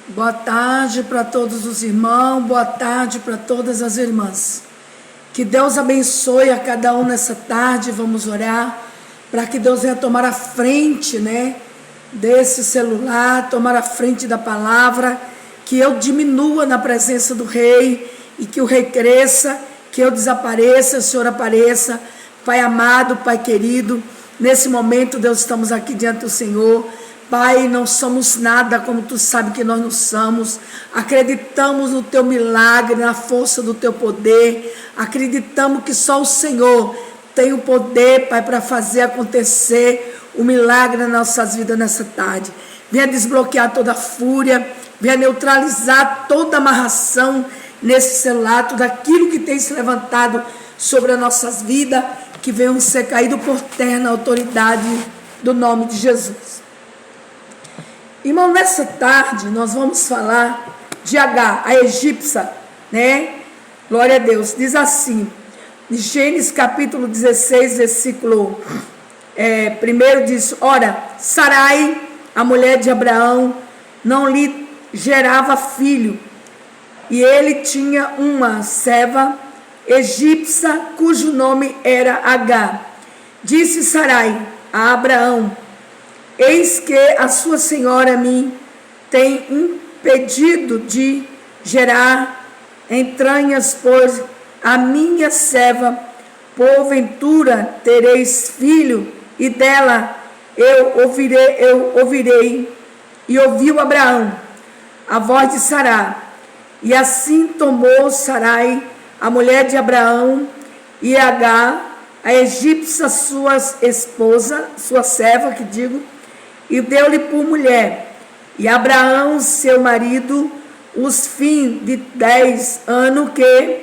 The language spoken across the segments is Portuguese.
Boa tarde para todos os irmãos, boa tarde para todas as irmãs. Que Deus abençoe a cada um nessa tarde. Vamos orar para que Deus venha tomar a frente, desse celular, tomar a frente da palavra, que eu diminua na presença do Rei e que o Rei cresça, que eu desapareça, o Senhor apareça. Pai amado, Pai querido, nesse momento, Deus, estamos aqui diante do Senhor. Pai, não somos nada como Tu sabe que nós não somos. Acreditamos no Teu milagre, na força do Teu poder. Acreditamos que só o Senhor tem o poder, Pai, para fazer acontecer o milagre nas nossas vidas nessa tarde. Venha desbloquear toda a fúria, venha neutralizar toda amarração nesse celular, tudo aquilo que tem se levantado sobre as nossas vidas, que venham ser caído por terra na autoridade do nome de Jesus. Irmão, nessa tarde nós vamos falar de Agar, a egípcia, Glória a Deus. Diz assim, em Gênesis capítulo 16, versículo 1 diz: Ora, Sarai, a mulher de Abraão, não lhe gerava filho, e ele tinha uma serva egípcia, cujo nome era Agar. Disse Sarai a Abraão: Eis que a sua senhora me tem impedido de gerar entranhas, pois a minha serva, porventura tereis filho, e dela eu ouvirei. E ouviu Abraão a voz de Sarai, e assim tomou Sarai, a mulher de Abraão, e Agar, a egípcia, sua esposa, sua serva, e deu-lhe por mulher. E Abraão, seu marido, os fins de 10 anos que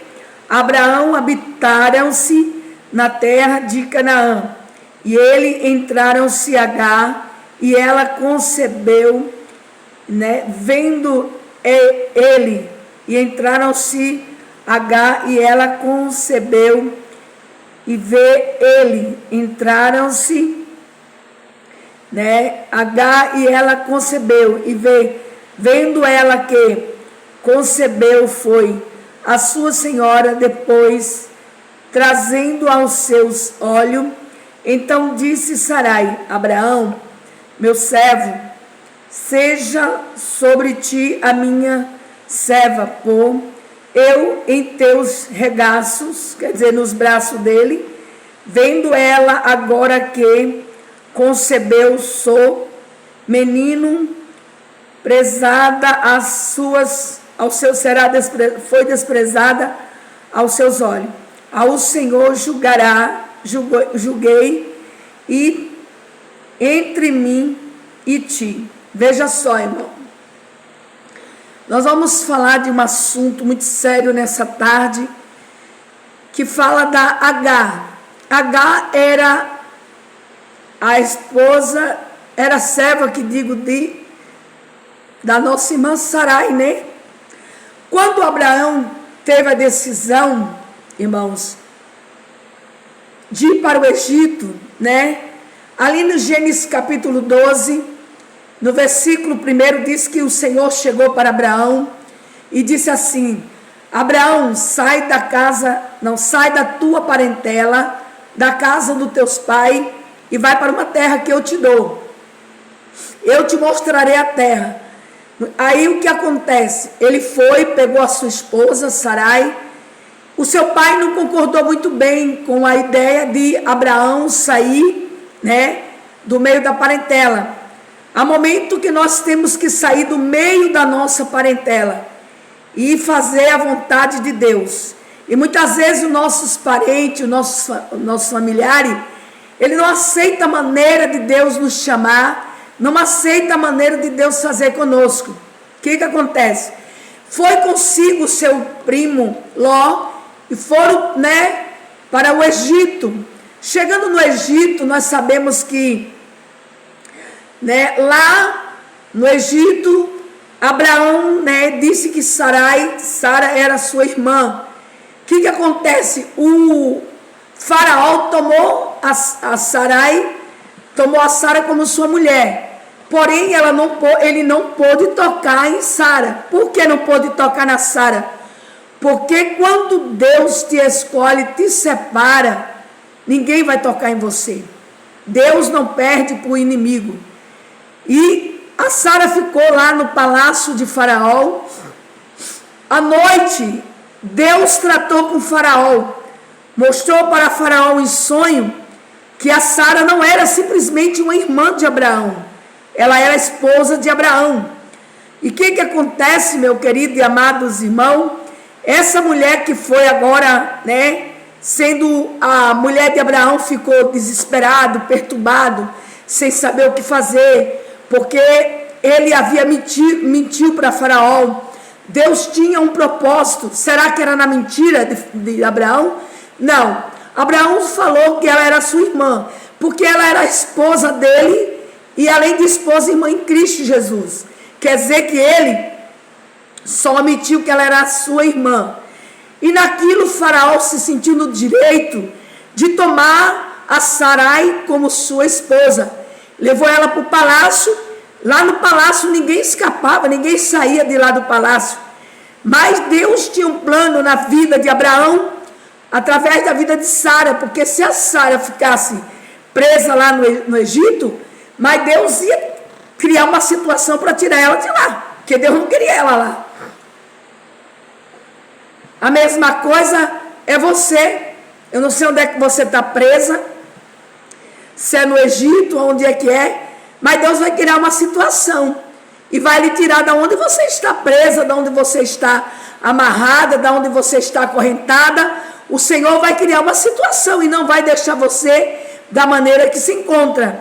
Abraão habitaram-se na terra de Canaã. E ele entraram-se Agar, e ela concebeu, vendo ele, e entraram-se Agar, e ela concebeu, e vê ele, entraram-se, Agar, e ela concebeu, e vendo ela que concebeu, foi a sua senhora depois, trazendo aos seus olhos. Então disse Sarai: Abraão, meu servo, seja sobre ti a minha serva, por eu em teus regaços, quer dizer, nos braços dele, vendo ela agora que concebeu, sou menino, prezada foi desprezada aos seus olhos. Ao Senhor julguei e entre mim e ti. Veja só, irmão. Nós vamos falar de um assunto muito sério nessa tarde, que fala da Agar. Agar era a esposa, era serva, da nossa irmã Sarai, Quando Abraão teve a decisão, irmãos, de ir para o Egito, ali no Gênesis capítulo 12, no versículo 1 diz que o Senhor chegou para Abraão e disse assim: Abraão, sai da tua parentela, da casa dos teus pais, e vai para uma terra que eu te dou. Eu te mostrarei a terra. Aí o que acontece? Ele foi, pegou a sua esposa, Sarai. O seu pai não concordou muito bem com a ideia de Abraão sair, do meio da parentela. Há momento que nós temos que sair do meio da nossa parentela e fazer a vontade de Deus. E muitas vezes os nossos parentes, os nossos familiares, ele não aceita a maneira de Deus nos chamar, não aceita a maneira de Deus fazer conosco. O que acontece? Foi consigo o seu primo Ló e foram, para o Egito. Chegando no Egito, nós sabemos que, lá no Egito, Abraão, disse que Sara era sua irmã. O que acontece? O Faraó tomou a Sara como sua mulher. Porém, ele não pôde tocar em Sara. Por que não pôde tocar na Sara? Porque quando Deus te escolhe, te separa, ninguém vai tocar em você. Deus não perde para o inimigo. E a Sara ficou lá no palácio de Faraó. À noite, Deus tratou com Faraó. Mostrou para Faraó em sonho que a Sara não era simplesmente uma irmã de Abraão. Ela era esposa de Abraão. E o que acontece, meu querido e amados irmãos? Essa mulher que foi agora, sendo a mulher de Abraão, ficou desesperado, perturbado, sem saber o que fazer, porque ele havia mentiu para Faraó. Deus tinha um propósito. Será que era na mentira de Abraão? Não. Abraão falou que ela era sua irmã, porque ela era a esposa dele, e além de esposa, irmã em Cristo Jesus. Quer dizer que ele só omitiu que ela era a sua irmã. E naquilo Faraó se sentiu no direito de tomar a Sarai como sua esposa. Levou ela para o palácio. Lá no palácio ninguém escapava, ninguém saía de lá do palácio. Mas Deus tinha um plano na vida de Abraão, através da vida de Sara, porque se a Sara ficasse presa lá no Egito, mas Deus ia criar uma situação para tirar ela de lá, porque Deus não queria ela lá. A mesma coisa é você. Eu não sei onde é que você está presa, se é no Egito, onde é que é, mas Deus vai criar uma situação e vai lhe tirar da onde você está presa, da onde você está amarrada, da onde você está acorrentada. O Senhor vai criar uma situação e não vai deixar você da maneira que se encontra.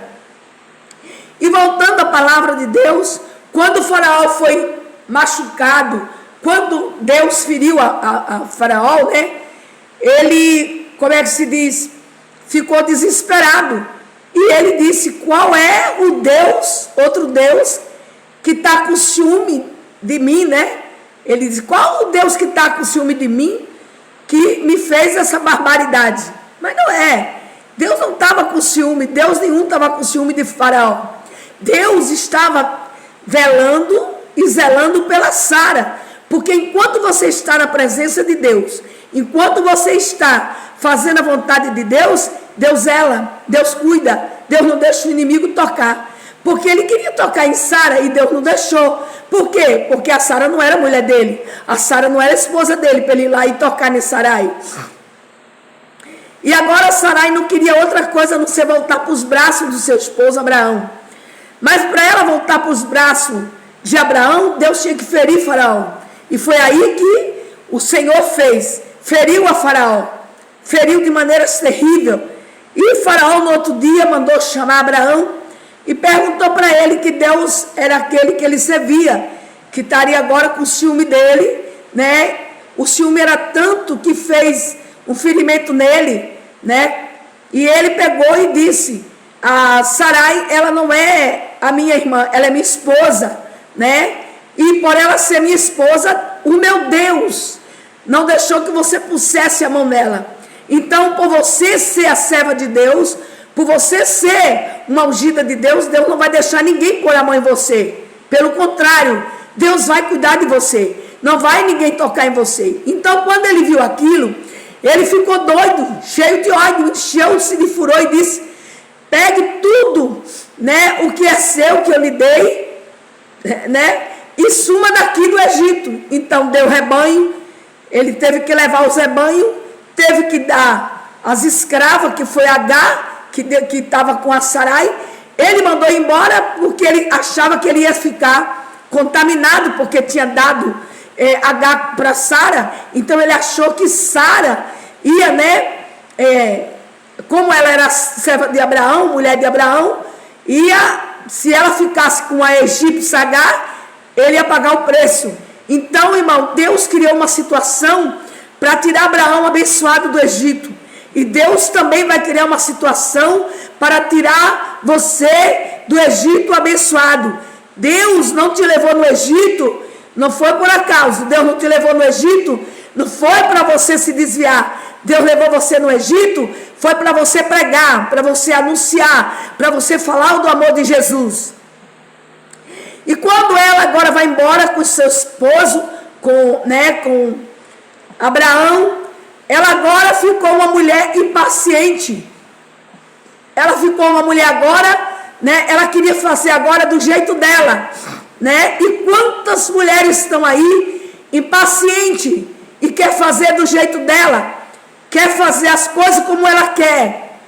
E voltando à palavra de Deus, quando o Faraó foi machucado, quando Deus feriu a Faraó, ele, como é que se diz, ficou desesperado. E ele disse: qual é o Deus, outro Deus, que está com ciúme de mim, Ele disse: qual o Deus que está com ciúme de mim, que me fez essa barbaridade? Mas não é. Deus não estava com ciúme, Deus nenhum estava com ciúme de Faraó. Deus estava velando e zelando pela Sara, porque enquanto você está na presença de Deus, enquanto você está fazendo a vontade de Deus, Deus zela, Deus cuida, Deus não deixa o inimigo tocar, porque ele queria tocar em Sara e Deus não deixou. Por quê? Porque a Sara não era mulher dele, a Sara não era esposa dele, para ele ir lá e tocar em Sarai. E agora Sarai não queria outra coisa a não ser voltar para os braços do seu esposo Abraão. Mas para ela voltar para os braços de Abraão, Deus tinha que ferir Faraó. E foi aí que o Senhor feriu a Faraó, feriu de maneira terrível. E Faraó no outro dia mandou chamar Abraão e perguntou para ele que Deus era aquele que ele servia, que estaria agora com o ciúme dele, O ciúme era tanto que fez um ferimento nele, E ele pegou e disse: a Sarai, ela não é a minha irmã, ela é minha esposa, E por ela ser minha esposa, o meu Deus não deixou que você pusesse a mão nela. Então, por você ser a serva de Deus, por você ser uma ungida de Deus, Deus não vai deixar ninguém pôr a mão em você. Pelo contrário, Deus vai cuidar de você. Não vai ninguém tocar em você. Então, quando ele viu aquilo, ele ficou doido, cheio de ódio, encheu-se de furor e disse: pegue tudo, o que é seu, que eu lhe dei, e suma daqui do Egito. Então deu rebanho, ele teve que levar os rebanhos, teve que dar as escravas, que foi Agar, que estava com a Sarai. Ele mandou embora porque ele achava que ele ia ficar contaminado, porque tinha dado Agar para Sara. Então ele achou que Sara ia, como ela era serva de Abraão, mulher de Abraão, se ela ficasse com a egípcia Agar, ele ia pagar o preço. Então, irmão, Deus criou uma situação para tirar Abraão abençoado do Egito. E Deus também vai criar uma situação para tirar você do Egito abençoado. Deus não te levou no Egito, não foi por acaso. Deus não te levou no Egito, não foi para você se desviar. Deus levou você no Egito, foi para você pregar, para você anunciar, para você falar do amor de Jesus. E quando ela agora vai embora com seu esposo, com Abraão, ela agora ficou uma mulher impaciente. Ela ficou uma mulher agora, ela queria fazer agora do jeito dela, E quantas mulheres estão aí impaciente e quer fazer do jeito dela, quer fazer as coisas como ela quer.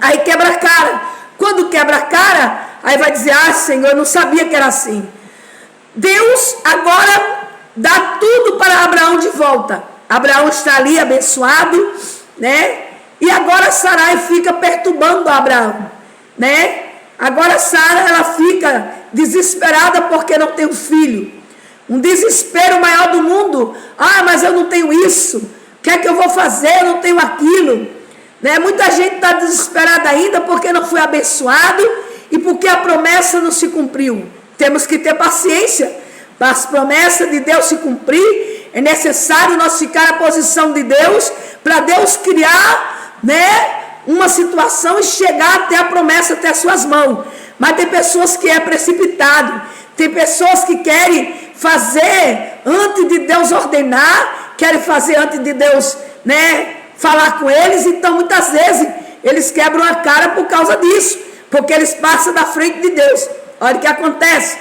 Aí quebra a cara. Quando quebra a cara, aí vai dizer: ah, Senhor, eu não sabia que era assim. Deus agora dá tudo para Abraão de volta. Abraão está ali abençoado, E agora Sarai fica perturbando Abraão, Agora Sara, ela fica desesperada porque não tem um filho. Um desespero maior do mundo. Ah, mas eu não tenho isso. O que é que eu vou fazer? Eu não tenho aquilo. Muita gente está desesperada ainda porque não foi abençoado e porque a promessa não se cumpriu. Temos que ter paciência para as promessas de Deus se cumprir. É necessário nós ficar na posição de Deus para Deus criar, uma situação e chegar até a promessa, até as suas mãos. Mas tem pessoas que é precipitado, tem pessoas que querem fazer antes de Deus ordenar, querem fazer antes de Deus, falar com eles. Então muitas vezes eles quebram a cara por causa disso, porque eles passam da frente de Deus. Olha o que acontece.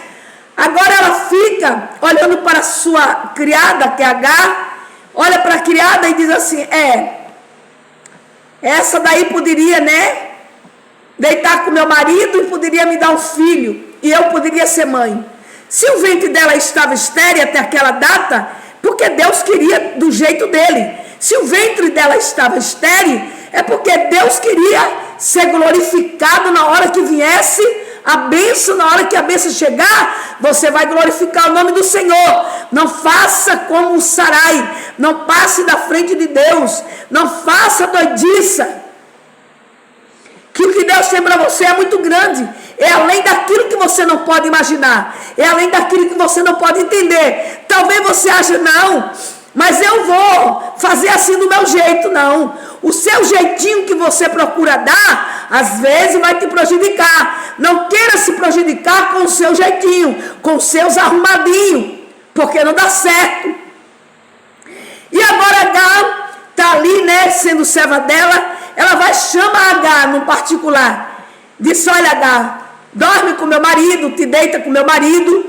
Agora ela fica olhando para a sua criada, que é Agar, olha para a criada e diz assim: essa daí poderia, deitar com meu marido e poderia me dar um filho, e eu poderia ser mãe. Se o ventre dela estava estéril até aquela data, porque Deus queria do jeito dele. Se o ventre dela estava estéril, é porque Deus queria ser glorificado na hora que viesse a bênção. Na hora que a bênção chegar, você vai glorificar o nome do Senhor. Não faça como o Sarai, não passe da frente de Deus, não faça doidiça, que o que Deus tem para você é muito grande, é além daquilo que você não pode imaginar, é além daquilo que você não pode entender. Talvez você ache: não, mas eu vou fazer assim do meu jeito. Não, o seu jeitinho que você procura dar, às vezes vai te prejudicar. Não queira se prejudicar com o seu jeitinho, com os seus arrumadinhos, porque não dá certo. E agora Agar está ali, sendo serva dela. Ela vai chamar Agar no particular. Diz: olha, Agar, dorme com meu marido, te deita com meu marido,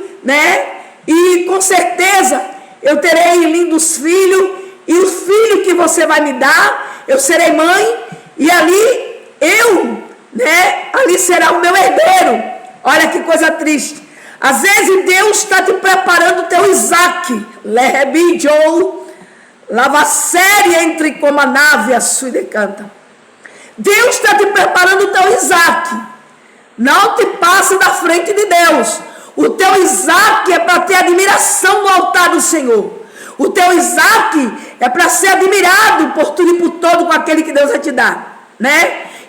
E com certeza eu terei lindos filhos, e o filho que você vai me dar, eu serei mãe, e ali ali será o meu herdeiro. Olha que coisa triste. Às vezes Deus está te preparando o teu Isaac. Lerebijou, lava séria entre como a nave a sua decanta. Deus está te preparando o teu Isaac. Não te passe da frente de Deus. O teu Isaac é para ter admiração no altar do Senhor. O teu Isaac é para ser admirado por tudo e por todo com aquele que Deus vai te dar,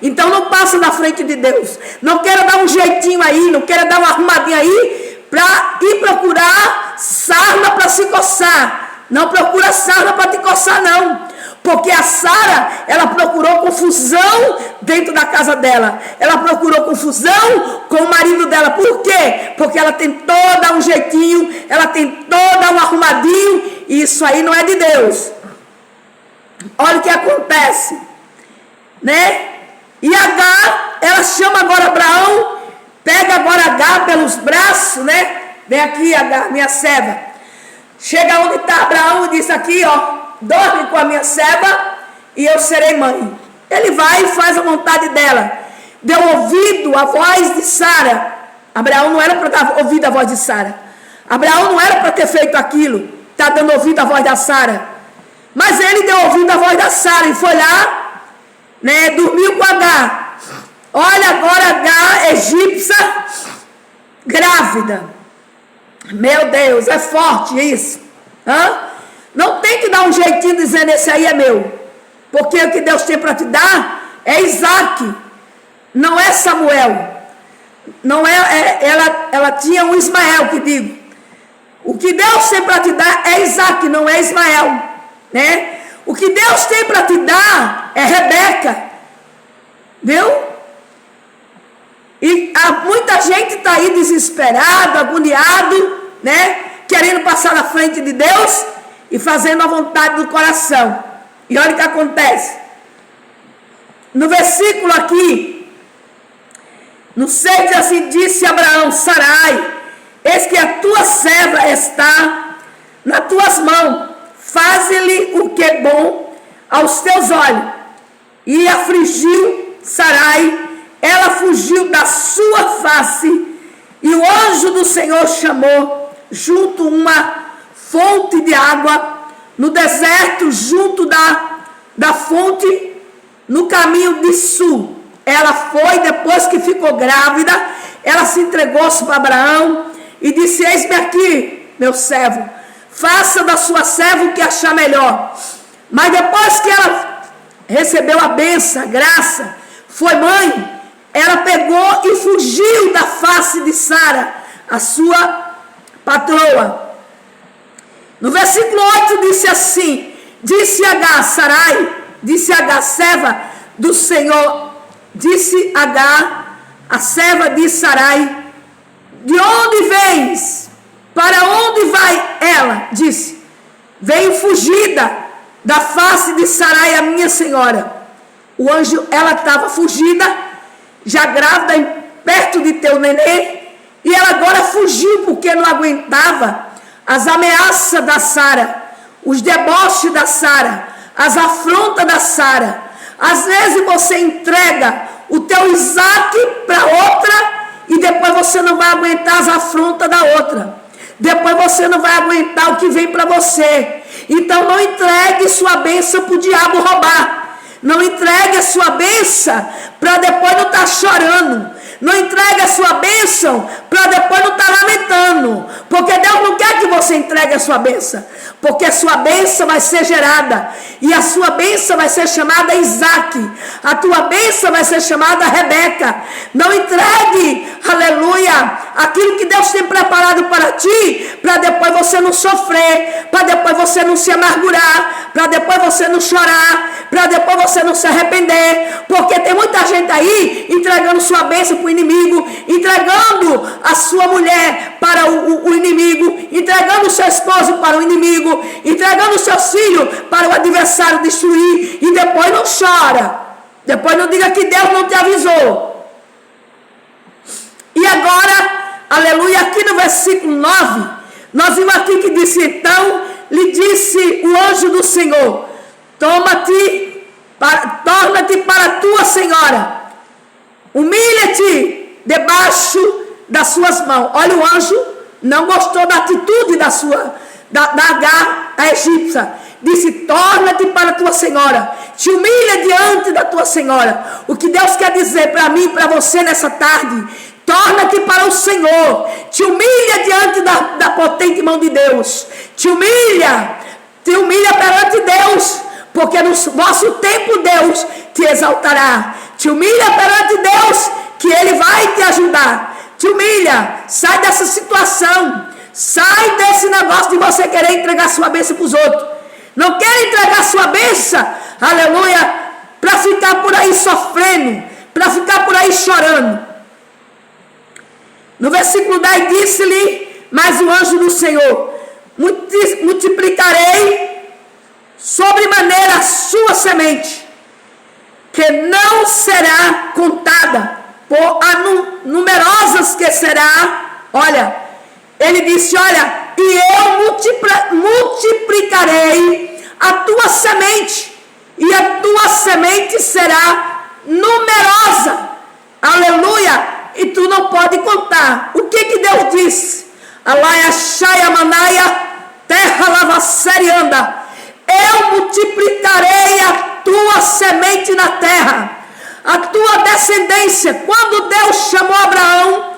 Então não passa da frente de Deus. Não queira dar um jeitinho aí, não queira dar uma arrumadinha aí para ir procurar sarna para se coçar. Não procura sarna para te coçar, não. Porque a Sara, ela procurou confusão dentro da casa dela. Ela procurou confusão com o marido dela. Por quê? Porque ela tem todo um jeitinho, ela tem todo um arrumadinho, e isso aí não é de Deus. Olha o que acontece, E Agar, ela chama agora Abraão, pega agora Agar pelos braços, Vem aqui, Agar, minha serva. Chega onde está Abraão e diz: aqui, dorme com a minha serva e eu serei mãe. Ele vai e faz a vontade dela. Deu ouvido à voz de Sara. Abraão não era para dar ouvido à voz de Sara. Abraão não era para ter feito aquilo. Está dando ouvido à voz da Sara. Mas ele deu ouvido à voz da Sara e foi lá, dormiu com Agar. Olha agora Agar, egípcia, grávida. Meu Deus, é forte isso. Não tem que dar um jeitinho dizendo: esse aí é meu. Porque o que Deus tem para te dar é Isaac, não é Samuel. Não ela tinha um Ismael, que digo. O que Deus tem para te dar é Isaac, não é Ismael, O que Deus tem para te dar é Rebeca, viu? E muita gente está aí desesperado, agoniado, né? Querendo passar na frente de Deus e fazendo a vontade do coração. E olha o que acontece. No versículo aqui, no 6 diz assim: disse Abraão: Sarai, eis que a tua serva está nas tuas mãos, faze-lhe o que é bom aos teus olhos. E afligiu Sarai, ela fugiu da sua face, e o anjo do Senhor chamou junto uma fonte de água no deserto, junto da fonte, no caminho de sul. Ela foi, depois que ficou grávida, ela se entregou-se para Abraão e disse: eis-me aqui, meu servo, faça da sua serva o que achar melhor. Mas depois que ela recebeu a bênção, a graça, foi mãe, ela pegou e fugiu da face de Sara, a sua patroa. No versículo 8 disse assim: disse Agar, Sarai, disse Agar, serva do Senhor, disse Agar, a serva de Sarai: de onde vens? Para onde vai ela? Disse: venho fugida da face de Sarai, a minha senhora. O anjo, ela estava fugida, já grávida, perto de ter o neném, e ela agora fugiu porque não aguentava as ameaças da Sara, os deboches da Sara, as afrontas da Sara. Às vezes você entrega o teu Isaac para outra e depois você não vai aguentar as afrontas da outra. Depois você não vai aguentar o que vem para você. Então não entregue sua bênção para o diabo roubar. Não entregue a sua bênção para depois não estar chorando. Não entregue a sua bênção para depois não estar lamentando. Porque Deus não quer que você entregue a sua bênção. Porque a sua bênção vai ser gerada. E a sua bênção vai ser chamada Isaac. A tua bênção vai ser chamada Rebeca. Não entregue, aleluia, aquilo que Deus tem preparado para ti, para depois você não sofrer, para depois você não se amargurar, para depois você não chorar, para depois você não se arrepender. Porque tem muita gente aí entregando sua bênção para o inimigo, entregando a sua mulher para o inimigo, entregando o seu esposo para o inimigo, entregando os seus filhos para o adversário destruir, e depois não chora, depois não diga que Deus não te avisou. E agora, aleluia, aqui no versículo 9, nós vimos aqui que disse: então lhe disse o anjo do Senhor: torna-te para a tua senhora, humilha-te debaixo das suas mãos. Olha, o anjo não gostou da atitude da Agar, a egípcia. Disse: torna-te para a tua senhora, te humilha diante da tua senhora. O que Deus quer dizer para mim e para você nessa tarde: torna-te para o Senhor, te humilha diante da potente mão de Deus, te humilha perante Deus, porque no vosso tempo Deus te exaltará. Te humilha perante Deus, que Ele vai te ajudar. Te humilha, sai dessa situação, sai desse negócio de você querer entregar sua bênção para os outros. Não quer entregar sua bênção, aleluia, para ficar por aí sofrendo, para ficar por aí chorando. No versículo 10 disse-lhe mais o anjo do Senhor: multiplicarei sobremaneira a sua semente, que não será contada, por numerosas que será. Olha, ele disse: olha, e eu multiplicarei a tua semente, e a tua semente será numerosa, aleluia, e tu não pode contar. O que Deus disse? Alaia, Shaya, Manaia, terra lavasserianda, eu multiplicarei a tua semente na terra, a tua descendência. Quando Deus chamou Abraão,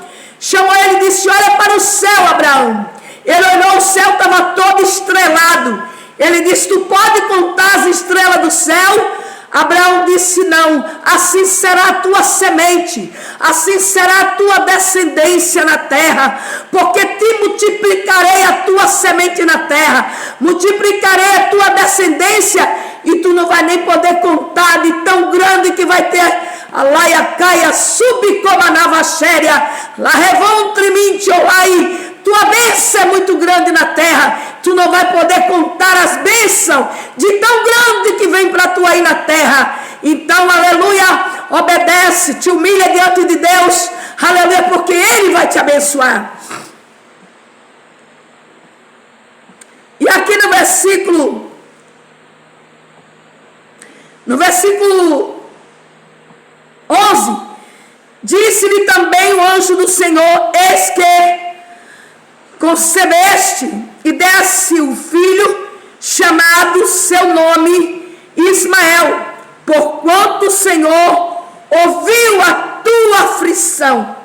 ele e disse: olha para o céu, Abraão. Ele olhou, o céu estava todo estrelado. Ele disse: tu pode contar as estrelas do céu? Abraão disse: não. Assim será a tua semente, assim será a tua descendência na terra, porque te multiplicarei a tua semente na terra, multiplicarei a tua descendência, e tu não vai nem poder contar de tão grande que vai ter Alaia caia subcomanava xéria, la revontriminte olai. Tua bênção é muito grande na terra. Tu não vai poder contar as bênçãos de tão grande que vem para tu aí na terra. Então, aleluia, obedece, te humilha diante de Deus, aleluia, porque Ele vai te abençoar. E aqui no versículo 11, disse-lhe também o anjo do Senhor: eis que concebeste e desse o filho, chamado seu nome Ismael, porquanto o Senhor ouviu a tua aflição.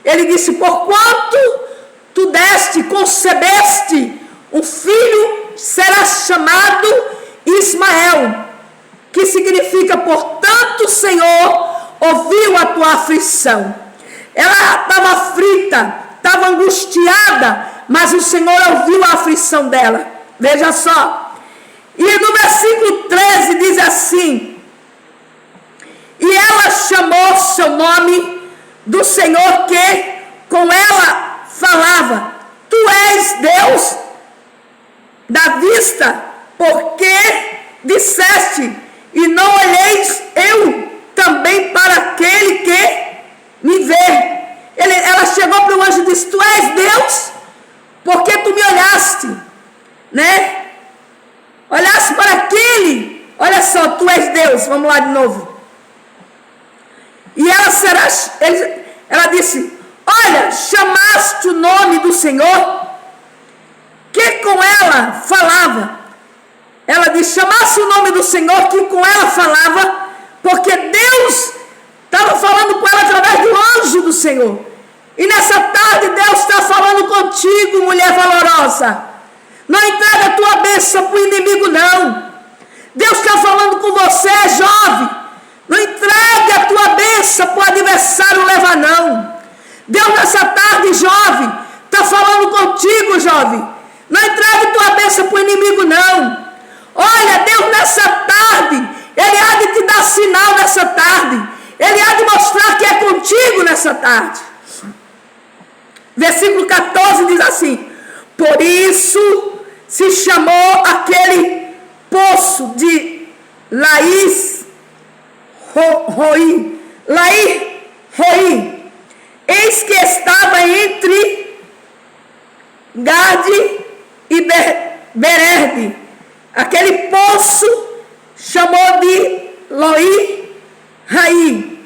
Ele disse: porquanto tu deste, concebeste um filho, será chamado Ismael, que significa, portanto o Senhor ouviu a tua aflição. Ela estava aflita, estava angustiada, mas o Senhor ouviu a aflição dela. Veja só. E no versículo 13 diz assim: e ela chamou seu nome do Senhor que com ela falava: tu és Deus da vista, porque disseste, e não olheis eu também para aquele que me vê. Ela chegou para o anjo e disse: tu és Deus, porque tu me olhaste, né? Olhaste para aquele, olha só, tu és Deus. Vamos lá de novo. E ela disse: olha, chamaste o nome do Senhor, que com ela falava. Ela disse: chamasse o nome do Senhor, que com ela falava, porque Deus estava falando com ela através do anjo do Senhor. E nessa tarde Deus está falando contigo, mulher valorosa. Não entrega a tua bênção para o inimigo, não. Deus está falando com você, jovem. Não entregue a tua bênção para o adversário levar, não. Deus nessa tarde, jovem, está falando contigo, jovem. Não entregue a tua bênção para o inimigo, não. Olha, Deus nessa tarde, Ele há de te dar sinal nessa tarde. Ele há de mostrar que é contigo nessa tarde. Versículo 14 diz assim: por isso se chamou aquele poço de Laí-Roi. Eis que estava entre Gade e Bererde. Aquele poço chamou de Raio.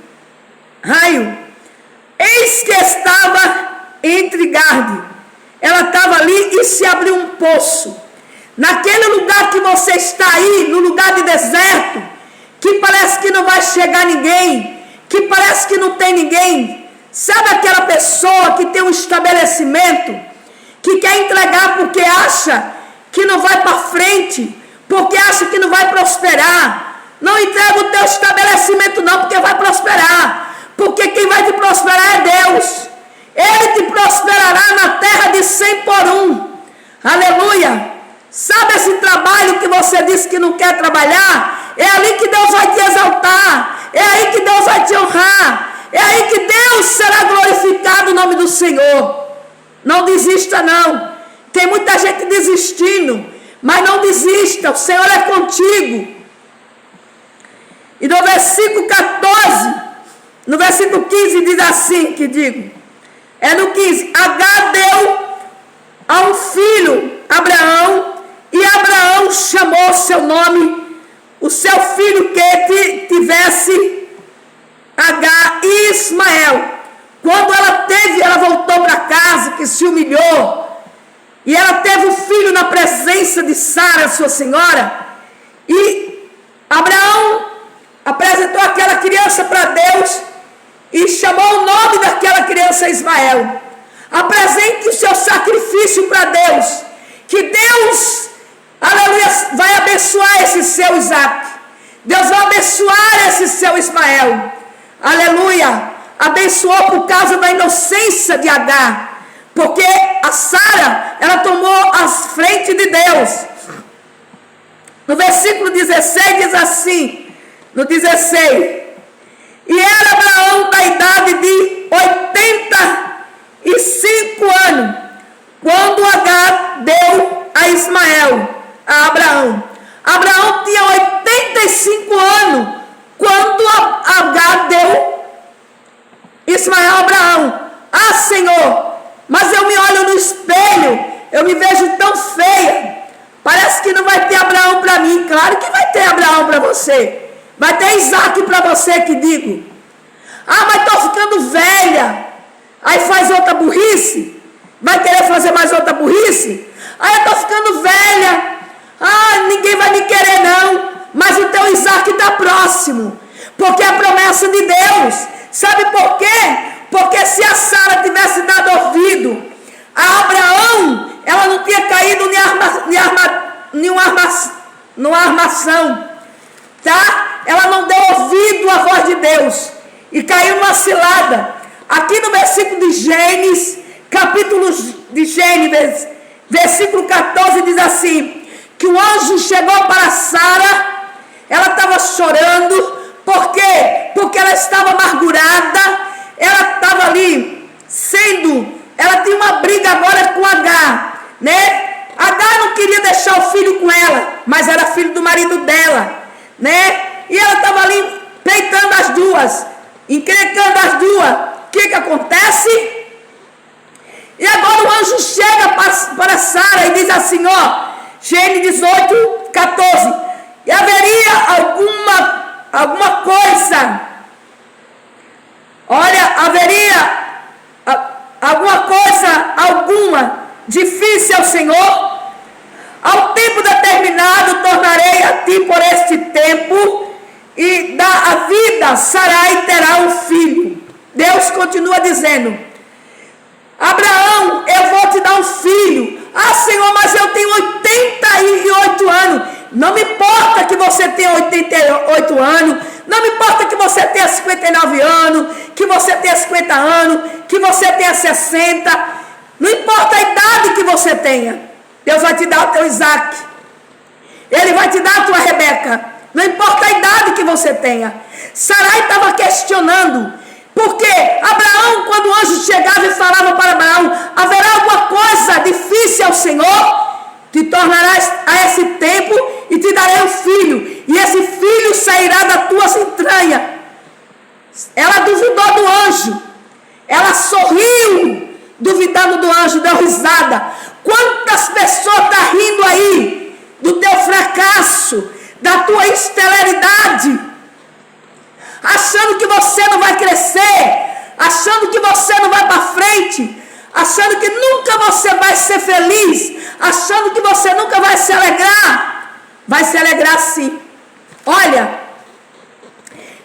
Eis que estava entre Gade. Ela estava ali e se abriu um poço. Naquele lugar que você está aí, no lugar de deserto, que parece que não vai chegar ninguém, que parece que não tem ninguém. Sabe aquela pessoa que tem um estabelecimento, que quer entregar porque acha que não vai para frente, porque acha que não vai prosperar? Não entrega o teu estabelecimento não, porque vai prosperar. Porque quem vai te prosperar é Deus. Ele te prosperará na terra de 100 por 1. Aleluia. Sabe esse trabalho que você disse que não quer trabalhar? É ali que Deus vai te exaltar. É aí que Deus vai te honrar. É aí que Deus será glorificado, o nome do Senhor. Não desista, não. Tem muita gente desistindo, mas não desista. O Senhor é contigo. E no versículo 14, no versículo 15 diz assim, que digo, é no 15: Agar deu a um filho, Abraão, e Abraão chamou seu nome, o seu filho que tivesse Agar, Ismael. Quando ela voltou para casa, que se humilhou, e ela teve um filho na presença de Sara, sua senhora, e Abraão apresentou aquela criança para Deus e chamou o nome daquela criança Ismael. Apresente o seu sacrifício para Deus, que Deus, aleluia, vai abençoar esse seu Isaac. Deus vai abençoar esse seu Ismael. Aleluia. Abençoou por causa da inocência de Agar, porque a Sara, ela tomou as frente de Deus. No versículo 16 diz assim, no 16: E era Abraão da idade de 85 anos, quando Agar deu a Ismael a Abraão. Abraão tinha 85 anos, quando Agar deu Ismael a Abraão. Ah, Senhor, mas eu me olho no espelho, eu me vejo tão feia. Parece que não vai ter Abraão para mim. Claro que vai ter Abraão para você. Vai ter Isaac para você, que digo. Ah, mas estou ficando velha. Aí faz outra burrice. Vai querer fazer mais outra burrice? Ah, eu estou ficando velha. Ah, ninguém vai me querer não. Mas o teu Isaac está próximo. Porque é a promessa de Deus. Sabe por quê? Porque se a Sara tivesse dado ouvido a Abraão, ela não tinha caído numa armação, tá? Ela não deu ouvido à voz de Deus e caiu numa cilada. Aqui no versículo de Gênesis, capítulo de Gênesis, versículo 14, diz assim, que o anjo chegou para Sara, ela estava chorando. Por quê? Porque ela estava amargurada, ela estava ali ela tinha uma briga agora com Agar, né? Agar não queria deixar o filho com ela, mas era filho do marido dela, né? E ela estava ali peitando as duas, encrencando as duas. O que acontece? E agora o anjo chega para Sara e diz assim, ó, Gênesis 18, 14, e haveria alguma coisa, olha, haveria alguma difícil ao Senhor? Ao tempo determinado tornarei a ti por este tempo, e da a vida Sarai terá um filho. Deus continua dizendo, Abraão, eu vou te dar um filho. Ah, Senhor, mas eu tenho 88 anos. Não me importa que você tenha 88 anos, não me importa que você tenha 59 anos, que você tenha 50 anos, que você tenha 60, não importa a idade que você tenha, Deus vai te dar o teu Isaac, Ele vai te dar a tua Rebeca, não importa a idade que você tenha. Sarai estava questionando, porque Abraão, quando o anjo chegava e falava para Abraão, haverá alguma coisa difícil ao Senhor? Te tornarás a esse tempo e te darei um filho, e esse filho sairá das tuas entranhas. Ela duvidou do anjo, ela sorriu, duvidando do anjo, deu risada. Quantas pessoas estão rindo aí do teu fracasso, da tua esterilidade, achando que você não vai crescer, achando que você não vai para frente, achando que nunca você vai ser feliz, achando que você nunca vai se alegrar. Vai se alegrar sim. Olha,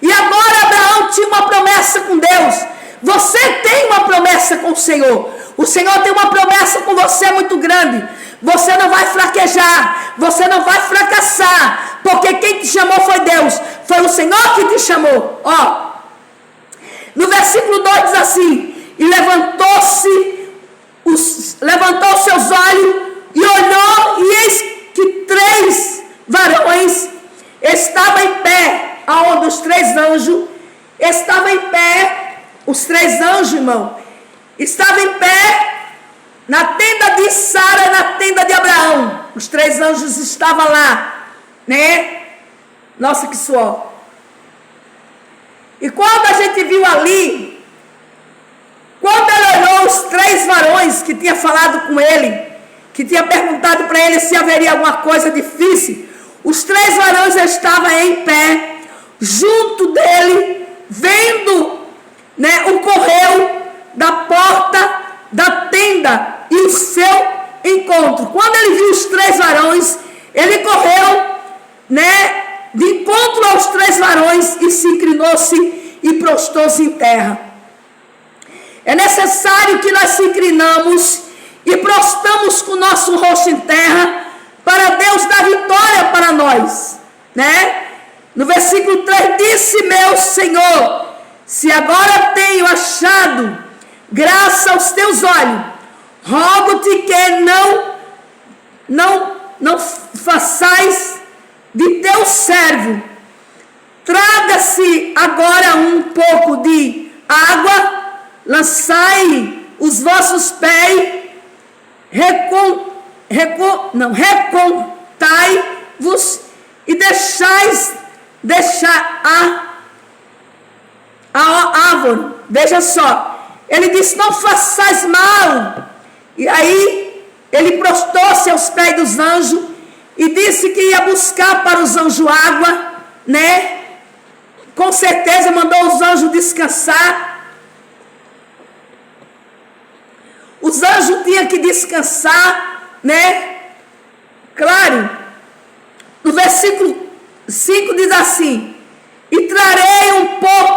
e agora Abraão tinha uma promessa com Deus. Você tem uma promessa com o Senhor. O Senhor tem uma promessa com você muito grande. Você não vai fraquejar, você não vai fracassar, porque quem te chamou foi Deus, foi o Senhor que te chamou. Ó, no versículo 2 diz assim, e levantou seus olhos e olhou, e eis que 3 varões estavam em pé, aonde os 3 anjos estavam em pé. Os 3 anjos, irmão, estavam em pé na tenda de Sara, na tenda de Abraão. Os 3 anjos estavam lá, né? Nossa, que suor. E quando a gente viu ali, quando ele olhou os 3 varões que tinha falado com ele, que tinha perguntado para ele se haveria alguma coisa difícil, os 3 varões estavam em pé, junto dele, vendo, né, o correio da porta da tenda e o seu encontro. Quando ele viu os 3 varões, ele correu, né, de encontro aos 3 varões e se inclinou-se e prostou-se em terra. É necessário que nós se inclinamos e prostamos com o nosso rosto em terra para Deus dar vitória para nós, né? No versículo 3 disse, meu Senhor, se agora tenho achado graça aos teus olhos, rogo-te que não façais de teu servo, traga-se a agora um pouco de água, lançai os vossos pés, recontai-vos e deixar a árvore. Veja só, ele disse: não façais mal. E aí ele prostou-se aos pés dos anjos e disse que ia buscar para os anjos água, né? Com certeza mandou os anjos descansar. Os anjos tinham que descansar, né? Claro, no versículo 5 diz assim: e trarei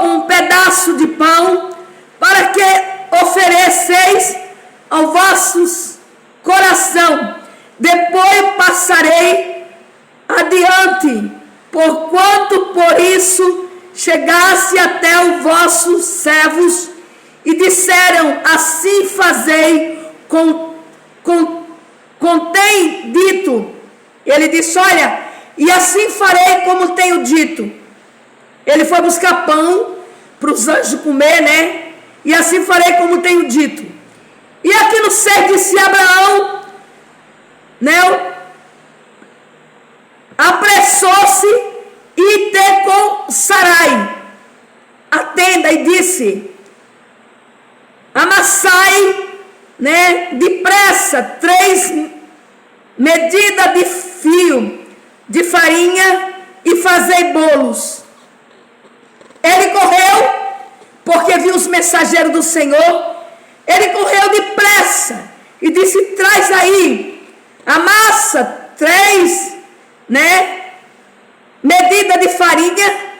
um pedaço de pão para que ofereceis ao vosso coração. Depois passarei adiante, porquanto por isso chegasse até os vossos servos e disseram: assim fazei tem dito. Ele disse: olha, e assim farei como tenho dito. Ele foi buscar pão para os anjos comer, né? E assim farei como tenho dito. E aqui no 6 disse Abraão, né? Apressou-se e te com Sarai a tenda e disse: amassai, né, depressa 3 medidas de fio de farinha e fazei bolos. Ele correu, porque viu os mensageiros do Senhor. Ele correu depressa e disse: traz aí, amassa 3, né, medida de farinha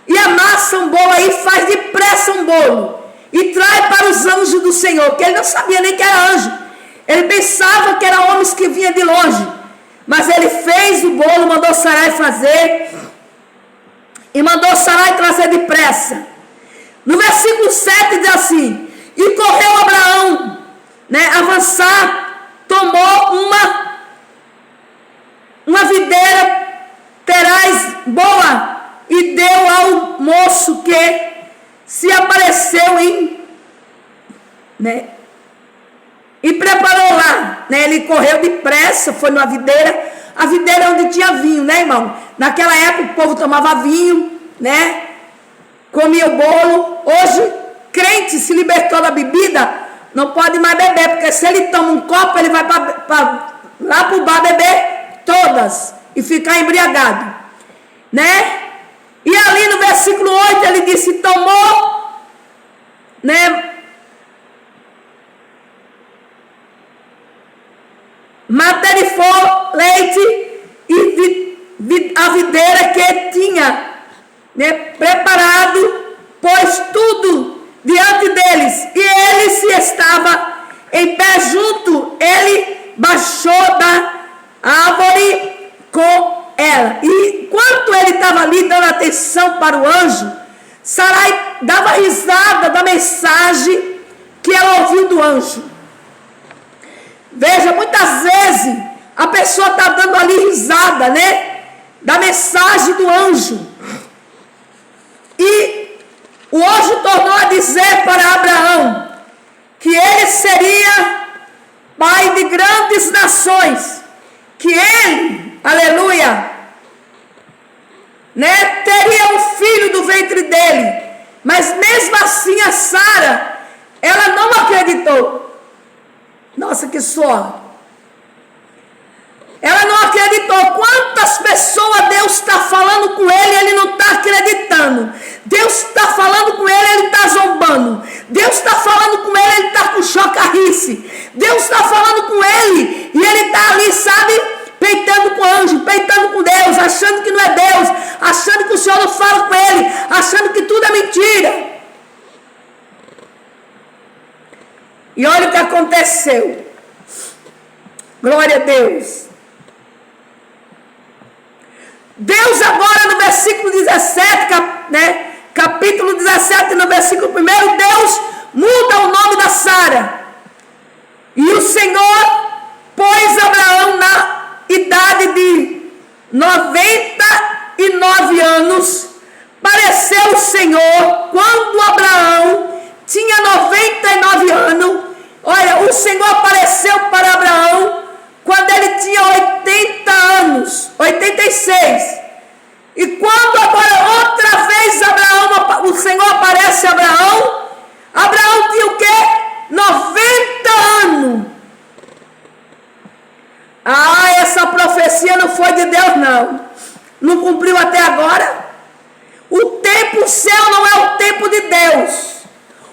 e amassa um bolo aí, faz depressa um bolo e traz para os anjos do Senhor, que ele não sabia nem que era anjo. Ele pensava que eram homens que vinham de longe, mas ele fez o bolo, mandou Sarai fazer e mandou Sarai trazer depressa. No versículo 7 diz assim: e correu Abraão, né, avançar, tomou uma videira teraz boa e deu ao moço que se apareceu né, e preparou lá, né? Ele correu depressa, foi numa videira, a videira onde tinha vinho, né, irmão? Naquela época o povo tomava vinho, né? Comia o bolo. Hoje, crente se libertou da bebida, não pode mais beber, porque se ele toma um copo, ele vai lá para o bar beber todas e ficar embriagado, né? E ali no versículo 8 ele disse: tomou, né, materifou leite e a videira que tinha, né, preparado, pôs tudo diante deles, e ele se estava em pé junto, ele baixou da árvore com ela. E enquanto ele estava ali dando atenção para o anjo, Sarai dava risada da mensagem que ela ouviu do anjo. Veja, muitas vezes a pessoa está dando ali risada, né, da mensagem do anjo. E o anjo tornou a dizer para Abraão que ele seria pai de grandes nações, que ele, aleluia, né, teria um filho do ventre dele. Mas mesmo assim a Sara, ela não acreditou. Nossa, que suor. Ela não acreditou. Quantas pessoas Deus está falando com ele e ele não está acreditando? Deus está falando com ele, ele está zombando. Deus está falando com ele, ele está com chocarrice. Deus está falando com ele e ele está ali, sabe, peitando com anjo, peitando com Deus, achando que não é Deus, achando que o Senhor não fala com ele, achando que tudo é mentira. E olha o que aconteceu. Glória a Deus. Deus agora no versículo 17, né, capítulo 17, no versículo 1, Deus muda o nome da Sara. E o Senhor pôs Abraão na idade de 99 anos. Pareceu o Senhor Ah, essa profecia não foi de Deus, não. Não cumpriu até agora. O tempo seu não é o tempo de Deus.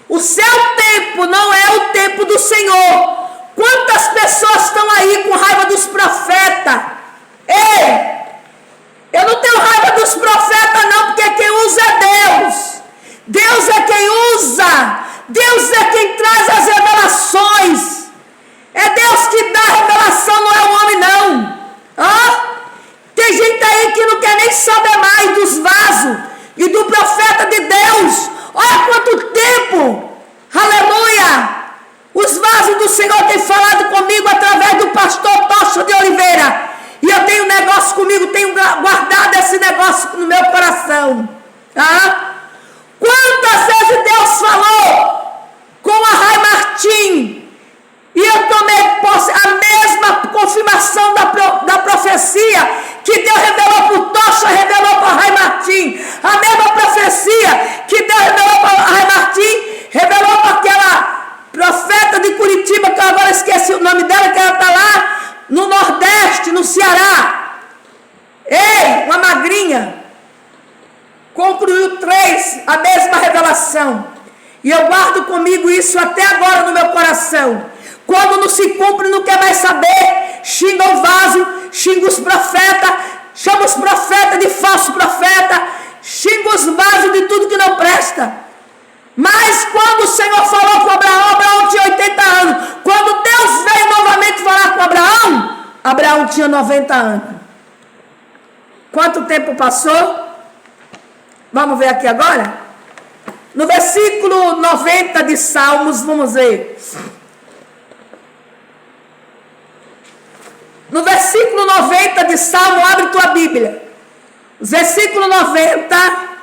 O seu tempo não é o tempo do Senhor. Quantas pessoas estão aí com raiva dos profetas? Ei! Eu não tenho raiva dos profetas, não, porque quem usa é Deus. Deus é quem usa. Deus é quem traz as revelações. É Deus que dá a revelação, não é o homem, não. Tem gente aí que não quer nem saber mais dos vasos e do profeta de Deus. Olha quanto tempo, aleluia, os vasos do Senhor têm falado comigo através do pastor Tocha de Oliveira. E eu tenho um negócio comigo, tenho guardado esse negócio no meu coração. Quantas vezes Deus falou com a Rai Martim? E eu tomei posse, a mesma confirmação da profecia que Deus revelou para o Tocha, revelou para a Rai Martim. A mesma profecia que Deus revelou para a Rai Martim, revelou para aquela profeta de Curitiba, que eu agora esqueci o nome dela, que ela está lá no Nordeste, no Ceará. Ei, uma magrinha. Concluiu 3, a mesma revelação. E eu guardo comigo isso até agora no meu coração. Quando não se cumpre, não quer mais saber, xinga o vaso, xinga os profetas, chama os profetas de falso profeta, xinga os vasos de tudo que não presta. Mas quando o Senhor falou com Abraão, Abraão tinha 80 anos. Quando Deus veio novamente falar com Abraão, Abraão tinha 90 anos. Quanto tempo passou? Vamos ver aqui agora? No versículo 90 de Salmos, vamos ver. No versículo 90 de Salmo, abre tua Bíblia. Versículo 90.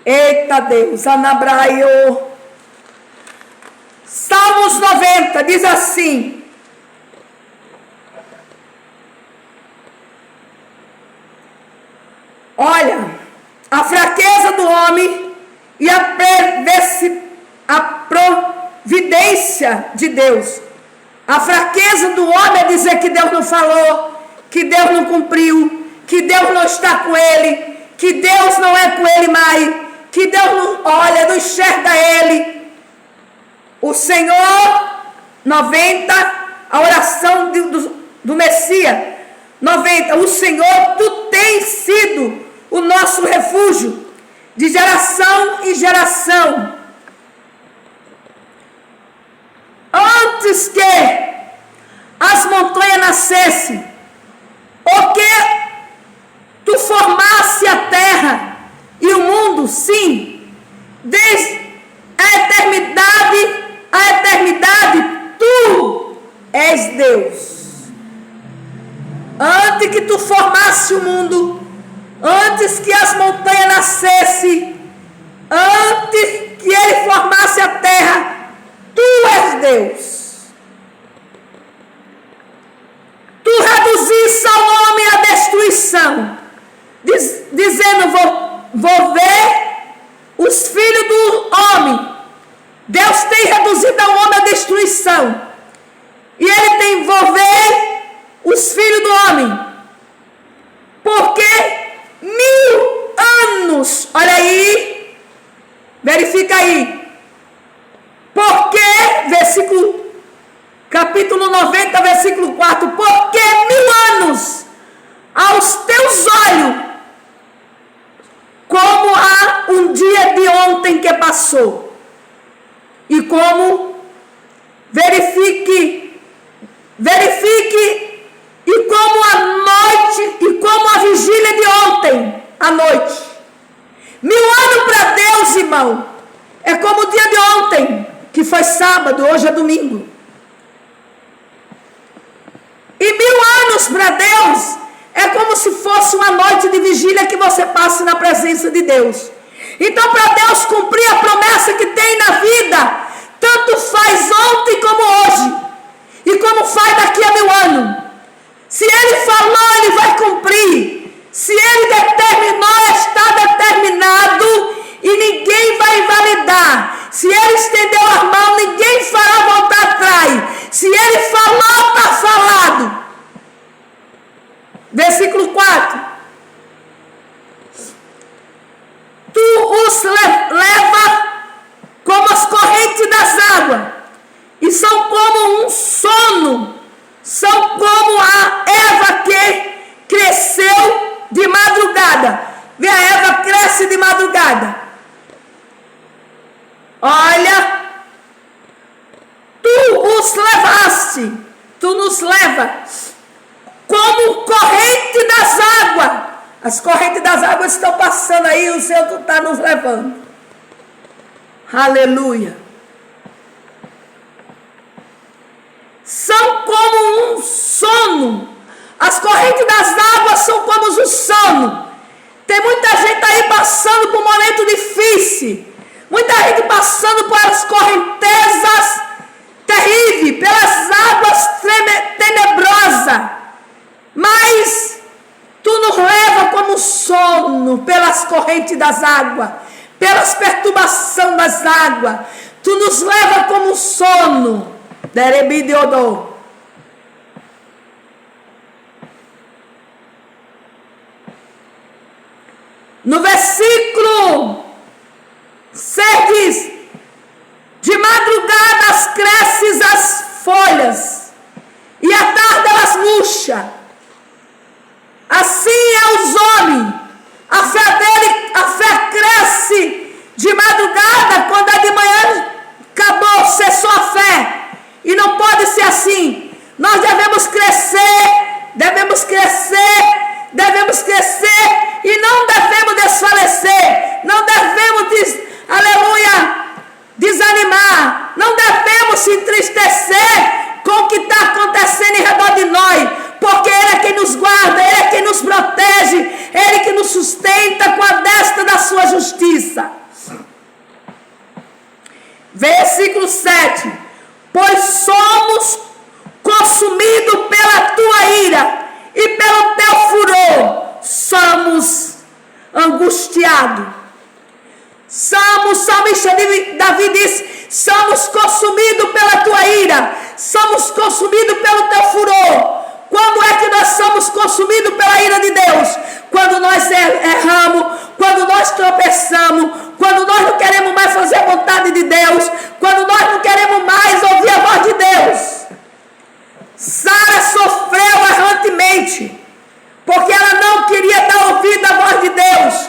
Eita Deus, Anabraio. Salmos 90 diz assim: olha, a fraqueza do homem e a providência de Deus. A fraqueza do homem é dizer que Deus não falou, que Deus não cumpriu, que Deus não está com ele, que Deus não é com ele mais, que Deus não olha, não enxerga ele. O Senhor, 90, a oração do Messias, 90, o Senhor, tu tens sido o nosso refúgio, de geração em geração. Antes que as montanhas nascessem, ou que tu formasse a terra e o mundo, sim, desde a eternidade, tu és Deus. Antes que tu formasse o mundo, antes que as montanhas nascessem, antes que ele formasse a terra, tu és Deus. Tu reduziste ao homem a destruição, dizendo, vou ver os filhos do homem. Deus tem reduzido ao homem a destruição. E ele tem ver os filhos do homem. Porque 1000 anos, olha aí, verifica aí. Porque, capítulo 90, versículo 4, porque 1000 anos aos teus olhos, como há um dia de ontem que passou, e como verifique, e como a noite, e como a vigília de ontem, à noite. 1000 anos para Deus, irmão, é como o dia de ontem, que foi sábado, hoje é domingo. E 1000 anos para Deus é como se fosse uma noite de vigília que você passe na presença de Deus. Então, para Deus cumprir a promessa que tem na vida, tanto faz ontem como hoje, e como faz daqui a 1000 anos. Se Ele falou, Ele vai cumprir. Se Ele determinou, está determinado, e ninguém vai invalidar. Se Ele estendeu as mãos, ninguém fará voltar atrás. Se Ele falou, está falado. sono são como a erva que cresceu de madrugada. Vê, a erva cresce de madrugada. Olha, tu os levaste, tu nos leva como corrente das águas. As correntes das águas estão passando aí, o Senhor está nos levando. Aleluia. São como um sono. As correntes das águas são como o sono. Tem muita gente aí passando por um momento difícil. Muita gente passando por as correntezas terríveis, pelas águas tenebrosas. Mas tu nos leva como sono pelas correntes das águas, pelas perturbações das águas. Tu nos leva como sono. Derebidiodô. No versículo 6 diz: de madrugada crescem as folhas, e à tarde elas murcham. Assim é os homens. A fé cresce de madrugada, quando é de manhã, acabou, cessou a fé. E não pode ser assim. Nós devemos crescer, devemos crescer, devemos crescer, e não devemos desfalecer, não devemos, aleluia, desanimar, não devemos se entristecer com o que está acontecendo em redor de nós, porque Ele é quem nos guarda, Ele é quem nos protege, Ele que nos sustenta com a destra da sua justiça. Versículo 7: pois somos consumidos pela tua ira, e pelo teu furor somos angustiados. O salmista Davi diz: somos consumidos pela tua ira, somos consumidos pelo teu furor. Quando é que nós somos consumidos pela ira de Deus? Quando nós erramos, quando nós tropeçamos, quando nós não queremos mais fazer a vontade de Deus, quando nós não queremos mais ouvir a voz de Deus. Sara sofreu errantemente, porque ela não queria dar ouvido à voz de Deus.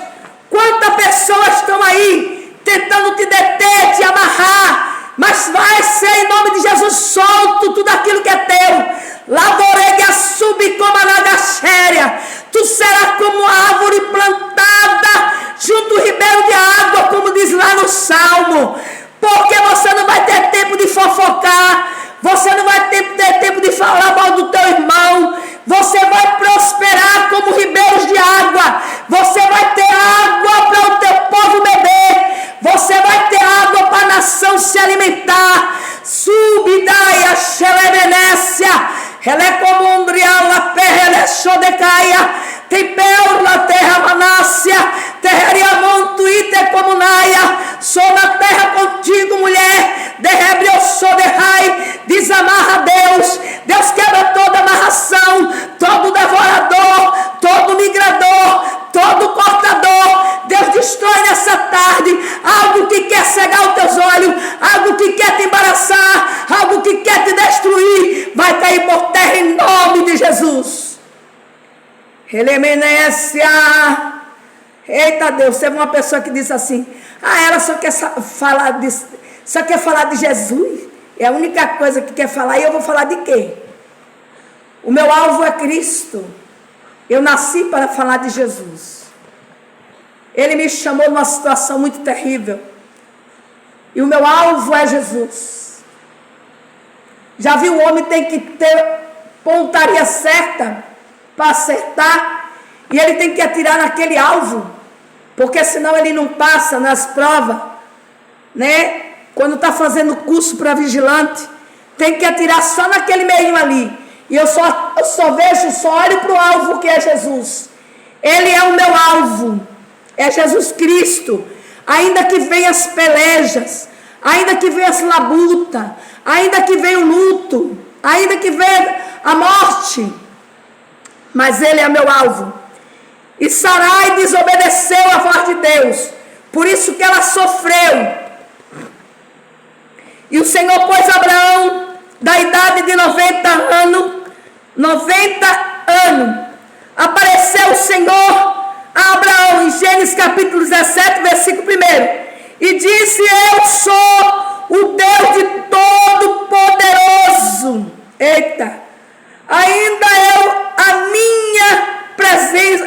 Quantas pessoas estão aí tentando te deter, te amarrar, mas vai ser em nome de Jesus solto tudo aquilo que é teu. Laborega sub como a nagaxéria. Tu serás como uma árvore plantada junto ao ribeiro de água, como diz lá no Salmo. Porque você não vai ter tempo de fofocar, você não vai ter tempo de falar mal do teu irmão. Você vai prosperar como ribeiros de água. Você vai ter água para o teu povo beber. Você vai ter água para a nação se alimentar. Subidaia, xelebenécia, relecomundriala, perrelechodecaia, tempeu na terra manácia, terrariamonto itecomunaia, sou na terra contigo, mulher, derrebriosodehai, desamarra Deus. Deus quebra toda amarração, todo devorador, todo migrador, todo cortador. Deus destrói nessa tarde algo que quer cegar os teus olhos, algo que quer te embaraçar, algo que quer te destruir, vai cair por terra em nome de Jesus. Elemenécia. Eita Deus, teve uma pessoa que disse assim: ela só quer falar de Jesus. É a única coisa que quer falar. E eu vou falar de quê? O meu alvo é Cristo. Eu nasci para falar de Jesus. Ele me chamou numa situação muito terrível. E o meu alvo é Jesus. Já viu, o homem tem que ter pontaria certa para acertar. E ele tem que atirar naquele alvo. Porque senão ele não passa nas provas, né? Quando está fazendo curso para vigilante, tem que atirar só naquele meio ali. E eu só olho para o alvo, que é Jesus. Ele é o meu alvo. É Jesus Cristo. Ainda que venham as pelejas, ainda que venha as labutas, ainda que venha o luto, ainda que venha a morte, mas Ele é meu alvo. E Sarai desobedeceu a voz de Deus, por isso que ela sofreu. E o Senhor pôs Abraão da idade de 90 anos, apareceu o Senhor a Abraão, em Gênesis capítulo 17, versículo 1, e disse: eu sou o Deus de Todo-Poderoso. Eita! Ainda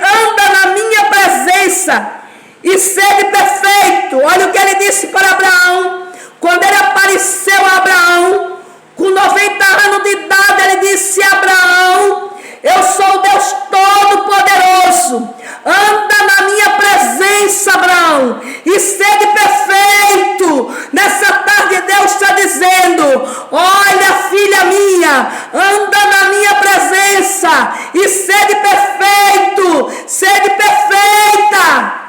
anda na minha presença e sede perfeito. Olha o que ele disse para Abraão, quando ele apareceu a Abraão, com 90 anos de idade, ele disse: Abraão, eu sou o Deus Todo-Poderoso, anda na minha presença, Abraão, e sede perfeito. Nessa tarde Deus está dizendo: olha, filha minha, anda na minha presença e sede perfeito, sede perfeita.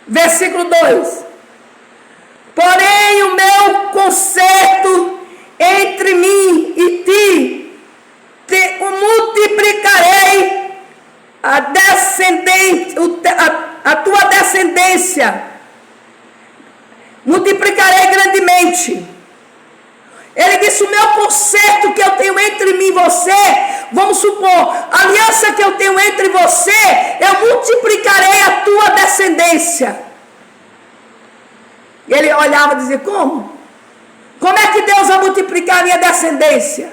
Versículo 2: porém o meu concerto entre mim e ti, multiplicarei a tua descendência, multiplicarei grandemente. Ele disse: o meu concerto que eu tenho entre mim e você, vamos supor, a aliança que eu tenho entre você, eu multiplicarei a tua descendência. Ele olhava e dizia: como? Como é que Deus vai multiplicar a minha descendência?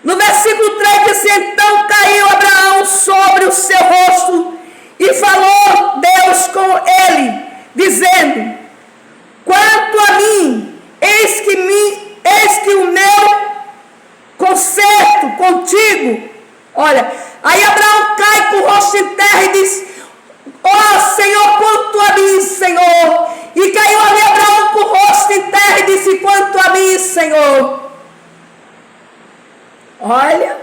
No versículo 3 diz: então caiu Abraão sobre o seu rosto e falou Deus com ele, dizendo: quanto a mim, eis que o meu concerto contigo. Olha, aí Abraão cai com o rosto em terra e diz: ó Senhor, quanto a mim, Senhor. E caiu ali Abraão com o rosto em terra e disse: quanto a mim, Senhor. Olha,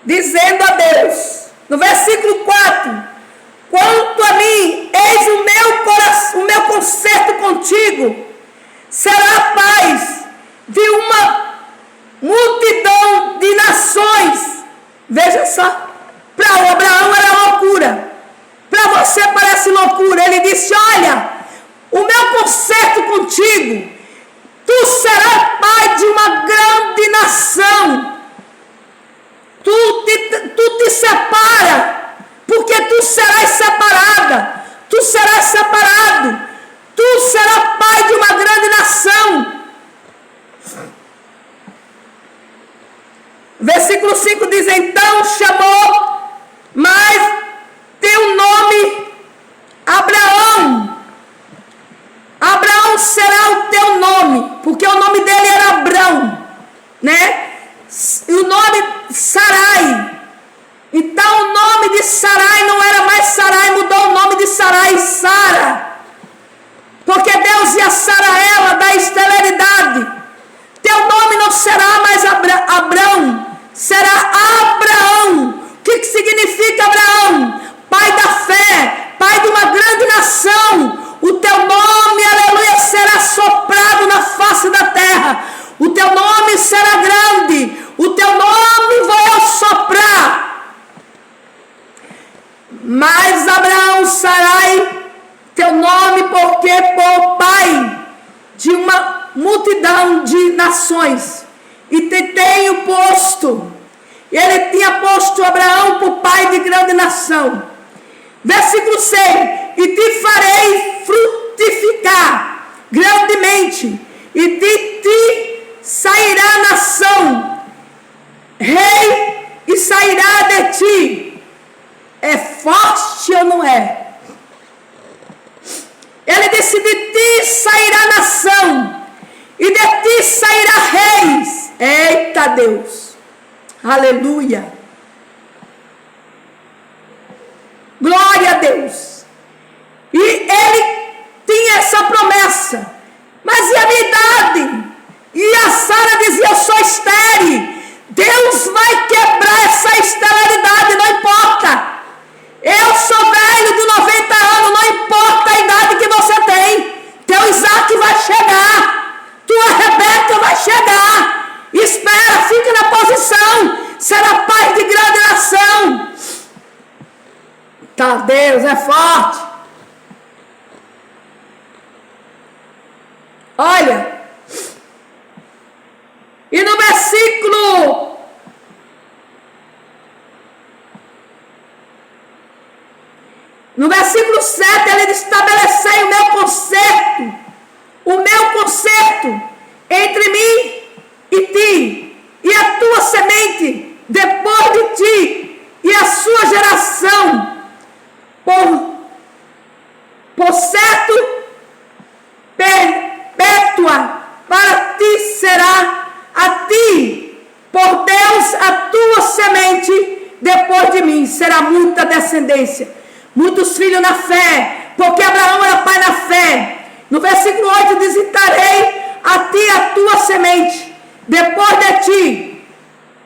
dizendo a Deus, no versículo 4: quanto a mim, eis o meu concerto contigo, será a paz de uma multidão de nações. Veja só, para Abraão era loucura, para você parece loucura. Ele disse: olha, o meu concerto contigo, tu serás pai de uma grande nação. Tu te separa, porque tu serás separada, tu serás separado, tu serás pai de uma grande nação. Versículo 5 diz: então chamou mais teu nome Abraão. Abraão será o teu nome, porque o nome dele era Abrão, né? E o nome Sarai. Então o nome de Sarai não era mais Sarai, mudou o nome de Sarai em Sara, porque Deus ia sarar ela da esterilidade. Teu nome não será mais Abrão, será Abraão. O que significa Abraão? Pai da fé, pai de uma grande nação. O teu nome, aleluia, será soprado na face da terra. O teu nome será grande. O teu nome vou eu soprar. Mas Abraão, Sarai, teu nome, porque por pai de uma multidão de nações. E te tenho posto. Ele tinha posto Abraão por pai de grande nação. Versículo 6: e te farei frutificar grandemente, e de ti sairá nação, rei, e sairá de ti. É forte ou não é? Ele disse: de ti sairá nação, e de ti sairá reis. Eita Deus, aleluia, glória a Deus. E ele tinha essa promessa. Mas e a minha idade? E a Sara dizia: eu sou estéril. Deus vai quebrar essa esterilidade, não importa. Eu sou velho de 90 anos, não importa a idade que você tem. Teu Isaac vai chegar, tua Rebeca vai chegar. Espera, fica na posição, será pai de grande nação. Tá, Deus é forte. Olha, e no versículo 7, ele diz: estabelecei o meu concerto entre mim e ti, e a tua semente depois de ti, e a sua geração, por certo perpétua, para ti será a ti, por Deus, a tua semente depois de mim, será muita descendência, muitos filhos na fé, porque Abraão era pai na fé. No versículo 8 diz: e trarei a ti a tua semente depois de ti.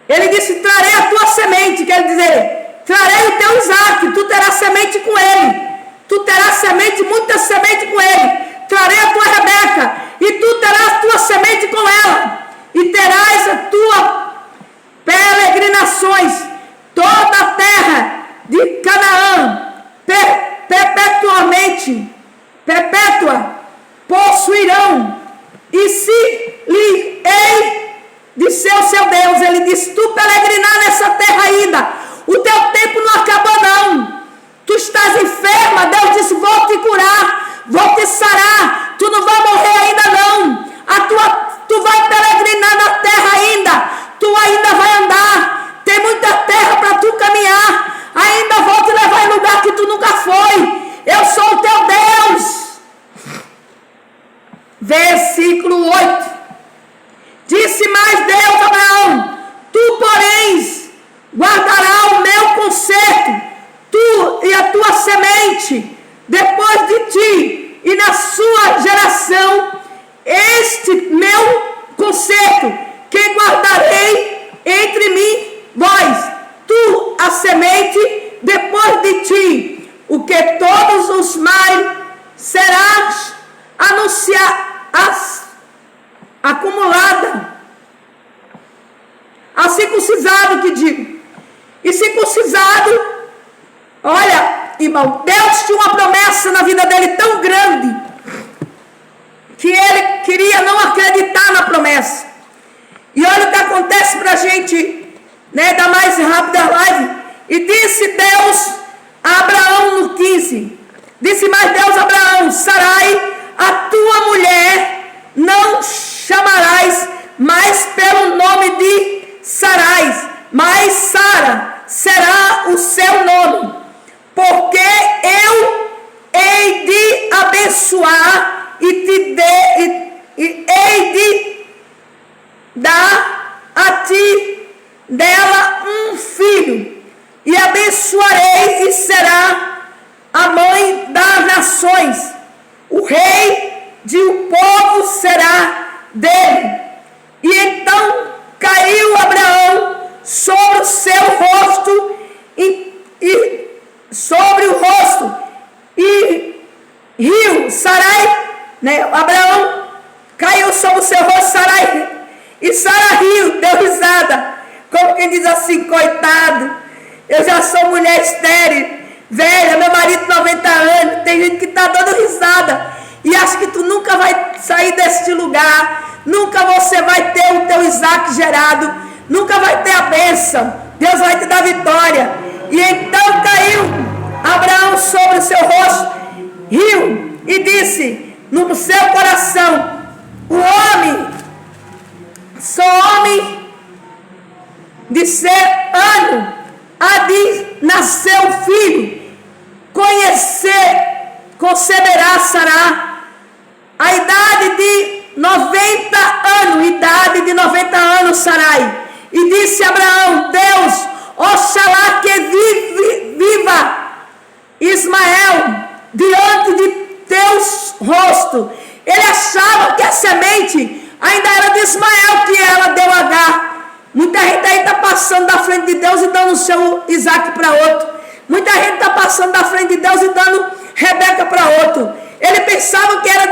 Ele disse: trarei a tua semente, quer dizer, trarei o teu Isaac, tu terás semente com ele, tu terás semente, muita semente com ele. Trarei a tua Rebeca, e tu terás tua semente com ela, e terás a tua peregrinações, toda a terra de Canaã, perpétua, possuirão, e se lhe hei de ser o seu Deus. Ele disse: tu peregrinar nessa terra ainda, o teu tempo não acabou não, tu estás enferma, Deus disse: vou te curar, vou te sarar, tu não vai morrer ainda não, tu vai peregrinar na terra ainda, tu ainda vai andar, tem muita terra para tu caminhar, ainda vou te levar em lugar que tu nunca foi, eu sou o teu Deus. Versículo 8, disse mais Deus a Abraão: tu, porém, guardarás o meu concerto, tu e a tua semente depois de ti, e na sua geração, este meu concerto, que guardarei entre mim, vós, tu, a semente depois de ti, o que todos os mais serás acumulada, a circuncisado, que digo, e circuncisado. Olha, irmão, Deus tinha uma promessa na vida dele tão grande, que ele queria não acreditar na promessa. E olha o que acontece para a gente, né, dar mais rápido a live. E disse Deus a Abraão no 15, disse mais Deus a Abraão: Sarai, a tua mulher, não chamarás mais pelo nome de Sarai, mas Sara será o seu nome, porque eu hei de abençoar e hei de dar a ti dela um filho, e abençoarei e será a mãe das nações, o rei de um povo será dele. E então caiu Abraão sobre o seu rosto e sobre o rosto, e riu. Sarai, né? Abraão caiu sobre o seu rosto, Sarai, e Sara riu, deu risada, como quem diz assim: coitado, eu já sou mulher estéril, velha, meu marido 90 anos, tem gente que está dando risada, e acha que tu nunca vai sair deste lugar, nunca você vai ter o teu Isaac gerado, nunca vai ter a bênção, Deus vai te dar vitória. E então caiu Abraão sobre o seu rosto, riu e disse no seu coração: o homem, sou homem de ser ano, há de nascer um filho, conceberá Sara a idade de 90 anos, Sarai. E disse Abraão: Deus, oxalá que viva Ismael diante de teus rostos. Ele achava que a semente ainda era de Ismael, que ela deu Agar. Muita gente aí está passando da frente de Deus e dando o seu Isaac para outro. Muita gente está passando da frente de Deus e dando Rebeca para outro. Ele pensava que era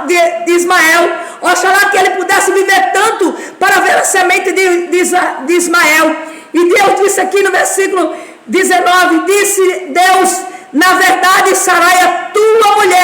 de Ismael. Oxalá que ele pudesse viver tanto para ver a semente de Ismael. E Deus disse aqui no versículo 19, disse Deus: na verdade, Sarai, a tua mulher,